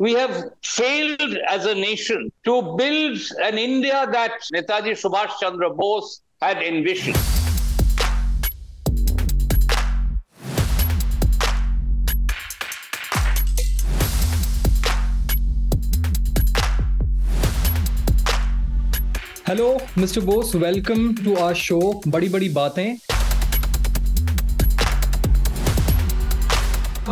We have failed as a nation to build an India that Netaji Subhash Chandra Bose had envisioned. Hello, Mr. Bose. Welcome to our show, Badi Badi Baatein.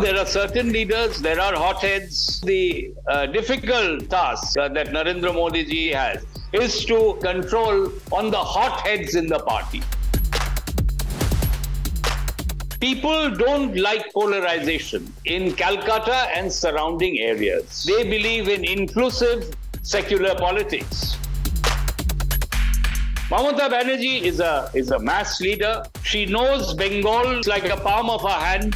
There are certain leaders, there are hotheads. The difficult task that Narendra Modi ji has is to control on the hotheads in the party. People don't like polarization in Calcutta and surrounding areas. They believe in inclusive secular politics. Mamata Banerjee is a mass leader. She knows Bengal like a palm of her hand.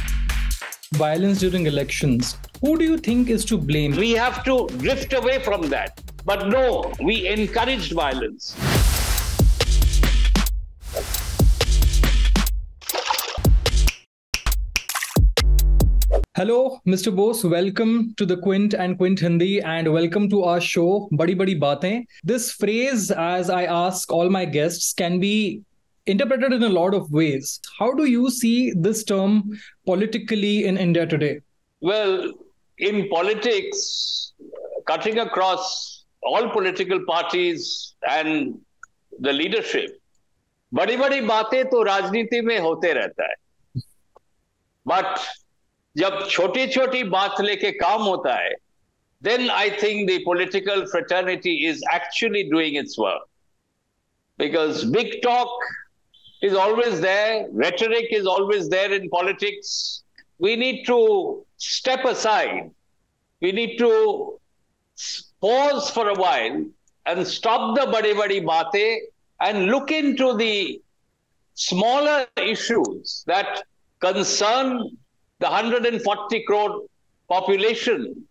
Violence during elections. Who do you think is to blame? We have to drift away from that. But no, we encouraged violence. Hello, Mr. Bose. Welcome to the Quint and Quint Hindi, and welcome to our show, Badi Badi Baatein. This phrase, as I ask all my guests, can be interpreted in a lot of ways. How do you see this term politically in India today? Well, in politics, cutting across all political parties and the leadership, badi badi baatein to rajniti mein hote rehta hai. But जब छोटी छोटी बात लेके काम होता है, then I think the political fraternity is actually doing its work. Because big talk is always there, rhetoric is always there in politics. We need to step aside. We need to pause for a while and stop the badi badi baatein and look into the smaller issues that concern the 140 crore population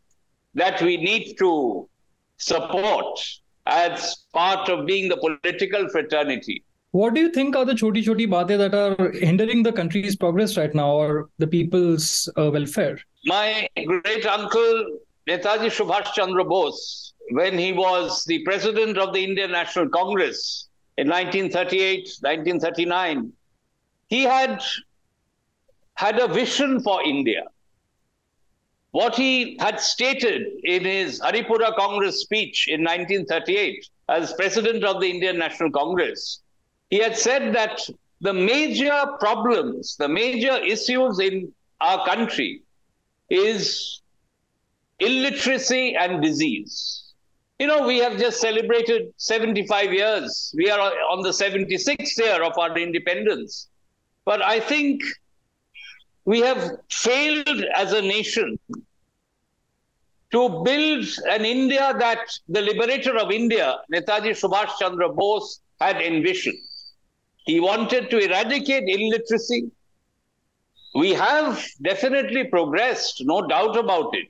that we need to support as part of being the political fraternity. What do you think are the choti baatein that are hindering the country's progress right now or the people's welfare? My great uncle, Netaji Subhash Chandra Bose, when he was the president of the Indian National Congress in 1938, 1939, he had a vision for India. What he had stated in his Haripura Congress speech in 1938 as president of the Indian National Congress, he had said that the major problems, the major issues in our country is illiteracy and disease. You know, we have just celebrated 75 years. We are on the 76th year of our independence. But I think we have failed as a nation to build an India that the liberator of India, Netaji Subhash Chandra Bose, had envisioned. He wanted to eradicate illiteracy. We have definitely progressed, no doubt about it,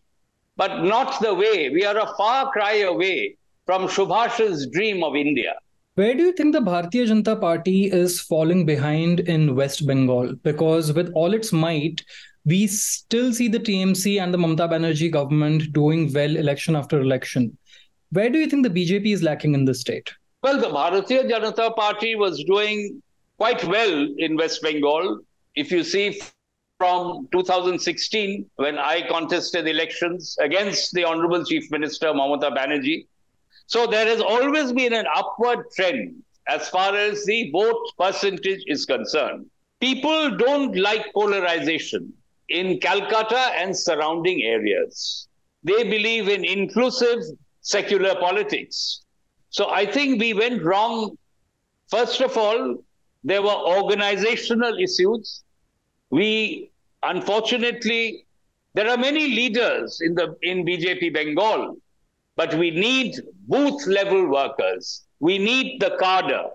but not the way. We are a far cry away from Subhash's dream of India. Where do you think the Bharatiya Janata Party is falling behind in West Bengal? Because with all its might, we still see the TMC and the Mamata Banerjee government doing well election after election. Where do you think the BJP is lacking in this state? Well, the Bharatiya Janata Party was doing quite well in West Bengal. If you see from 2016, when I contested elections against the Honorable Chief Minister Mamata Banerjee, so there has always been an upward trend as far as the vote percentage is concerned. People don't like polarization in Calcutta and surrounding areas. They believe in inclusive secular politics. So I think we went wrong. First of all, there were organizational issues. Unfortunately, there are many leaders in BJP Bengal, but we need booth-level workers. We need the cadre.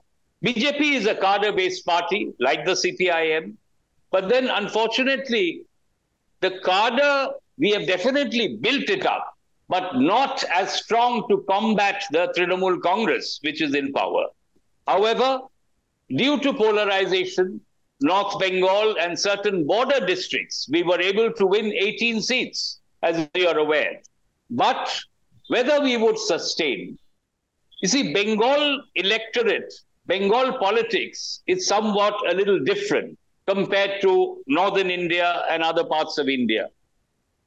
BJP is a cadre-based party, like the CPIM. But then, unfortunately, the cadre, we have definitely built it up, but not as strong to combat the Trinamool Congress, which is in power. However, due to polarization, North Bengal and certain border districts, we were able to win 18 seats, as you are aware. but whether we would sustain. You see, Bengal electorate, Bengal politics is somewhat a little different compared to northern India and other parts of India.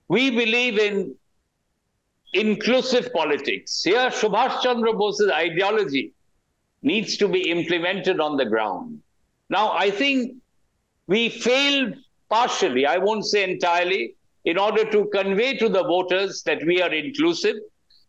We believe in inclusive politics. Here, Subhash Chandra Bose's ideology needs to be implemented on the ground. Now, I think we failed partially, I won't say entirely, in order to convey to the voters that we are inclusive.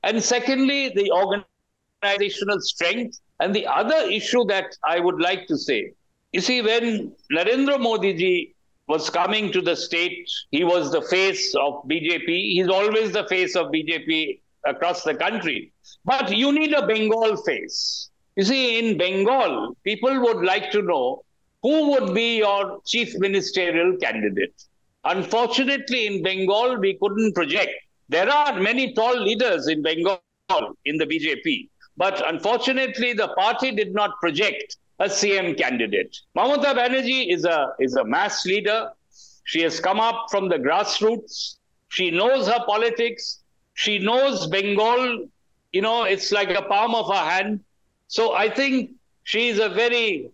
And secondly, the organizational strength. And the other issue that I would like to say, you see, when Narendra Modi ji was coming to the state, he was the face of BJP. He's always the face of BJP across the country. But you need a Bengal face. You see, in Bengal, people would like to know who would be your chief ministerial candidate. Unfortunately, in Bengal, we couldn't project. There are many tall leaders in Bengal in the BJP, but unfortunately, the party did not project a CM candidate. Mamata Banerjee is a mass leader. She has come up from the grassroots. She knows her politics. She knows Bengal. You know, it's like a palm of her hand. So I think she is a very,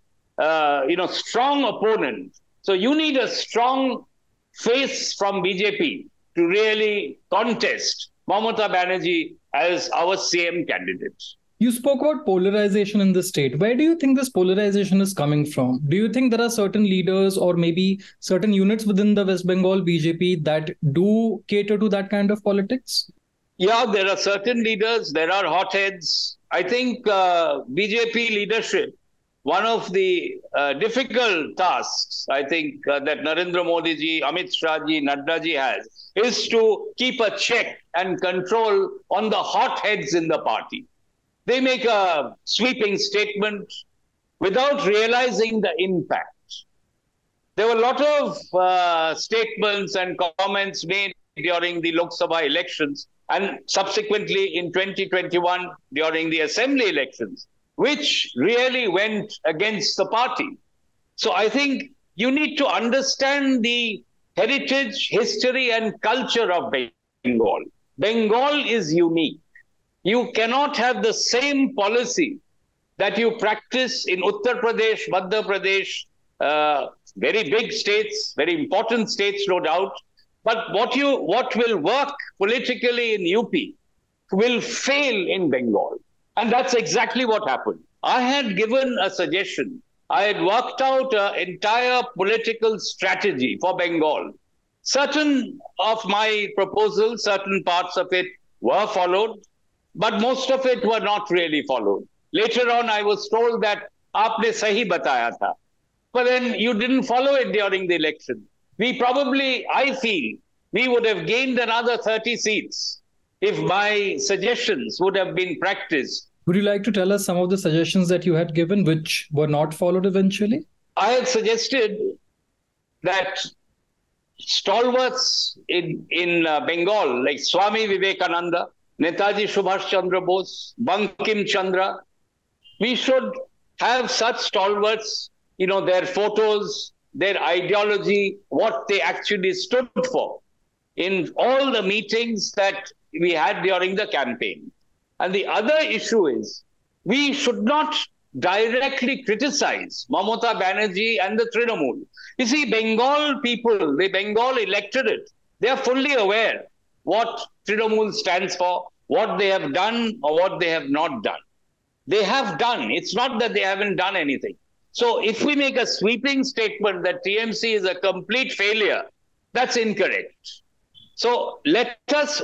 strong opponent. So you need a strong face from BJP to really contest Mamata Banerjee as our CM candidate. You spoke about polarization in the state. Where do you think this polarization is coming from? Do you think there are certain leaders or maybe certain units within the West Bengal BJP that do cater to that kind of politics? Yeah, there are certain leaders. There are hotheads. I think BJP leadership, one of the difficult tasks, I think, that Narendra Modi ji, Amit Shah ji, Nadda ji has, is to keep a check and control on the hotheads in the party. They make a sweeping statement without realizing the impact. There were a lot of statements and comments made during the Lok Sabha elections and subsequently in 2021 during the assembly elections, which really went against the party. So I think you need to understand the heritage, history, and culture of Bengal. Bengal is unique. You cannot have the same policy that you practice in Uttar Pradesh, Madhya Pradesh, very big states, very important states, no doubt. But what will work politically in UP will fail in Bengal. And that's exactly what happened. I had given a suggestion. I had worked out an entire political strategy for Bengal. Certain of my proposals, certain parts of it were followed, but most of it were not really followed. Later on, I was told that aapne sahi bataya tha. But then you didn't follow it during the election. We probably, I feel, we would have gained another 30 seats if my suggestions would have been practiced. Would you like to tell us some of the suggestions that you had given which were not followed eventually? I had suggested that stalwarts in Bengal, like Swami Vivekananda, Netaji Subhash Chandra Bose, Bankim Chandra, we should have such stalwarts, their photos, their ideology, what they actually stood for in all the meetings that we had during the campaign. And the other issue is we should not directly criticize Mamata Banerjee and the Trinamool. You see, Bengal people, the Bengal electorate, they are fully aware what Trinamool stands for, what they have done or what they have not done. They have done. It's not that they haven't done anything. So if we make a sweeping statement that TMC is a complete failure, that's incorrect. So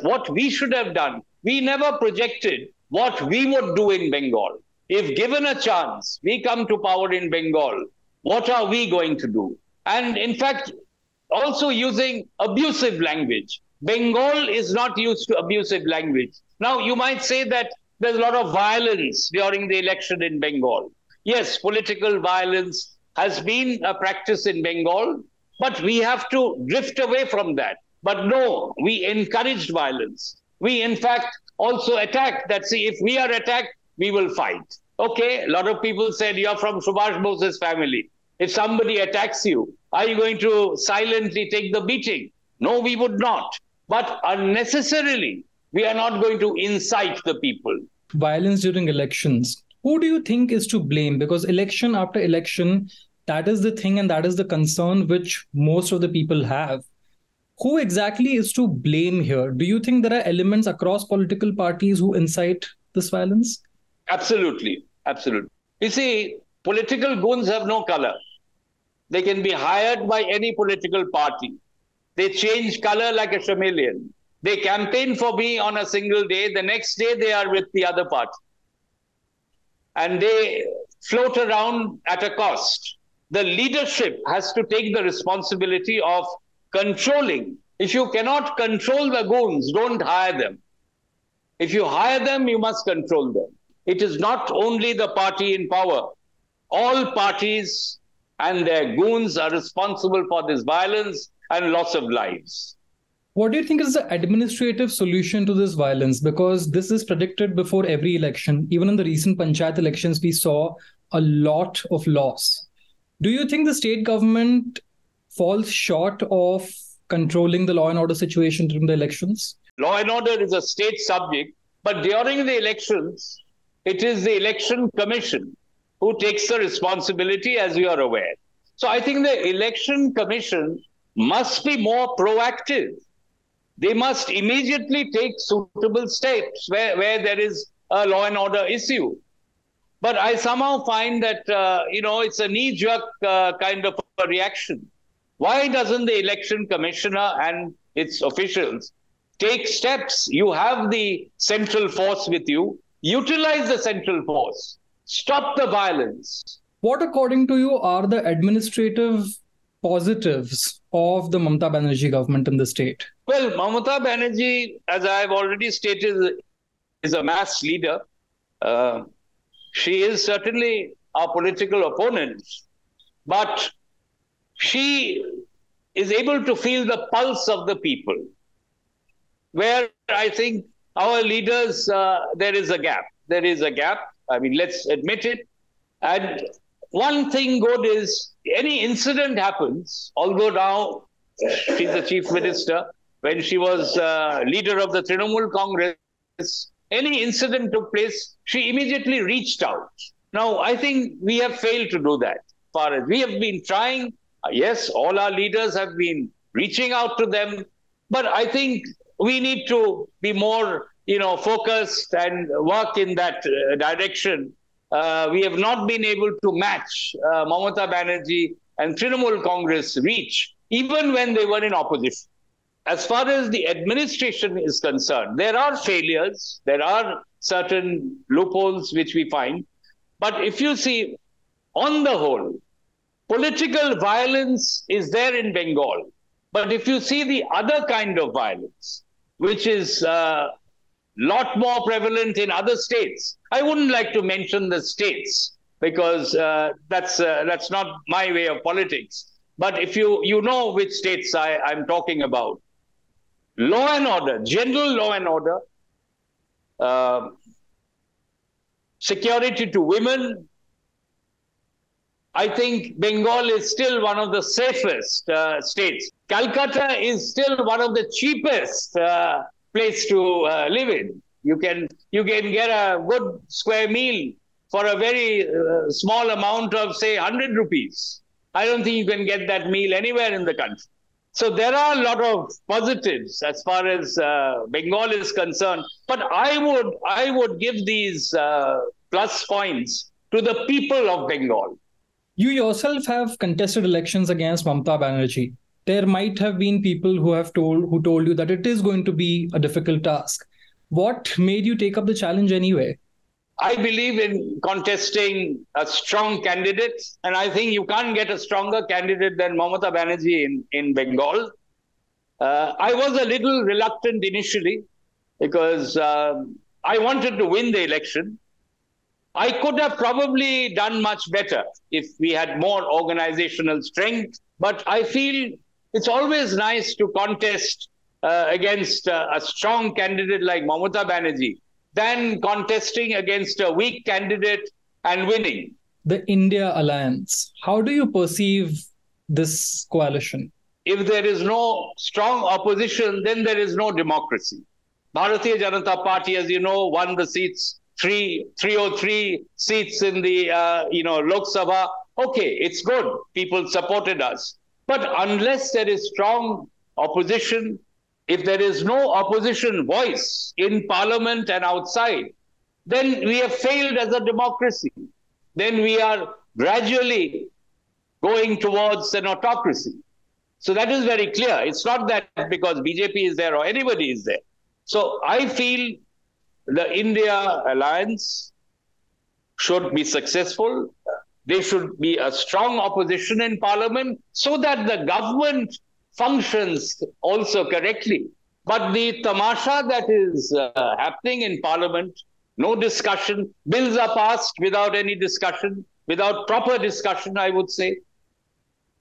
what we should have done, we never projected what we would do in Bengal. If given a chance, we come to power in Bengal, what are we going to do? And in fact, also using abusive language. Bengal is not used to abusive language. Now, you might say that there's a lot of violence during the election in Bengal. Yes, political violence has been a practice in Bengal, but we have to drift away from that. But no, we encouraged violence. We, in fact, also attacked that, see, if we are attacked, we will fight. Okay, a lot of people said, you're from Subhash Bose's family. If somebody attacks you, are you going to silently take the beating? No, we would not. But unnecessarily, We are not going to incite the people. Violence during elections. Who do you think is to blame? Because election after election, that is the thing and that is the concern which most of the people have. Who exactly is to blame here? Do you think there are elements across political parties who incite this violence? Absolutely. Absolutely. You see, political goons have no color. They can be hired by any political party. They change color like a chameleon. They campaign for me on a single day. The next day, they are with the other party. And they float around at a cost. The leadership has to take the responsibility of controlling. If you cannot control the goons, don't hire them. If you hire them, you must control them. It is not only the party in power. All parties and their goons are responsible for this violence and loss of lives. What do you think is the administrative solution to this violence? Because this is predicted before every election. Even in the recent Panchayat elections, we saw a lot of loss. Do you think the state government falls short of controlling the law and order situation during the elections? Law and order is a state subject, but during the elections, it is the election commission who takes the responsibility, as you are aware. So I think the election commission must be more proactive. They must immediately take suitable steps where there is a law and order issue. But I somehow find that, it's a knee-jerk kind of a reaction. Why doesn't the election commissioner and its officials take steps? You have the central force with you. Utilize the central force. Stop the violence. What, according to you, are the administrative positives of the Mamata Banerjee government in the state? Well, Mamata Banerjee, as I have already stated, is a mass leader. She is certainly our political opponent, but she is able to feel the pulse of the people. Where I think our leaders, there is a gap. There is a gap. I mean, let's admit it. And one thing good is any incident happens, although now she's the chief minister, when she was leader of the Trinamool Congress, any incident took place, she immediately reached out. Now, I think we have failed to do that. Far as we have been trying, yes, all our leaders have been reaching out to them, but I think we need to be more, focused and work in that direction. We have not been able to match Mamata Banerjee and Trinamool Congress reach, even when they were in opposition. As far as the administration is concerned, there are failures, there are certain loopholes which we find. But if you see, on the whole, political violence is there in Bengal. But if you see the other kind of violence, which is lot more prevalent in other states. I wouldn't like to mention the states because that's not my way of politics. But if you know which states I'm talking about, law and order, general law and order, security to women, I think Bengal is still one of the safest states. Calcutta is still one of the cheapest place to live in. You can get a good square meal for a very small amount of, say, 100 rupees. I don't think you can get that meal anywhere in the country. So there are a lot of positives as far as Bengal is concerned. But I would give these plus points to the people of Bengal. You yourself have contested elections against Mamata Banerjee. There might have been people who told you that it is going to be a difficult task. What made you take up the challenge anyway? I believe in contesting a strong candidate, and I think you can't get a stronger candidate than Mamata Banerjee in Bengal. I was a little reluctant initially because I wanted to win the election. I could have probably done much better if we had more organizational strength, but I feel it's always nice to contest against a strong candidate like Mamata Banerjee than contesting against a weak candidate and winning. The India Alliance, how do you perceive this coalition? If there is no strong opposition, then there is no democracy. Bharatiya Janata Party, as you know, won the seats, 303 seats in the, Lok Sabha. Okay, it's good. People supported us. But unless there is strong opposition, if there is no opposition voice in parliament and outside, then we have failed as a democracy. Then we are gradually going towards an autocracy. So that is very clear. It's not that because BJP is there or anybody is there. So I feel the India alliance should be successful. There should be a strong opposition in parliament so that the government functions also correctly. But the tamasha that is happening in parliament, no discussion, bills are passed without any discussion, without proper discussion, I would say,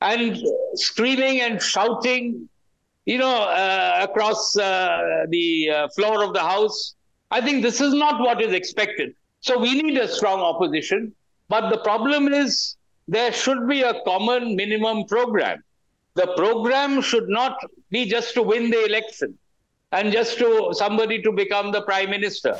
and screaming and shouting, across the floor of the House. I think this is not what is expected. So we need a strong opposition. But the problem is there should be a common minimum program. The program should not be just to win the election and just to somebody to become the prime minister.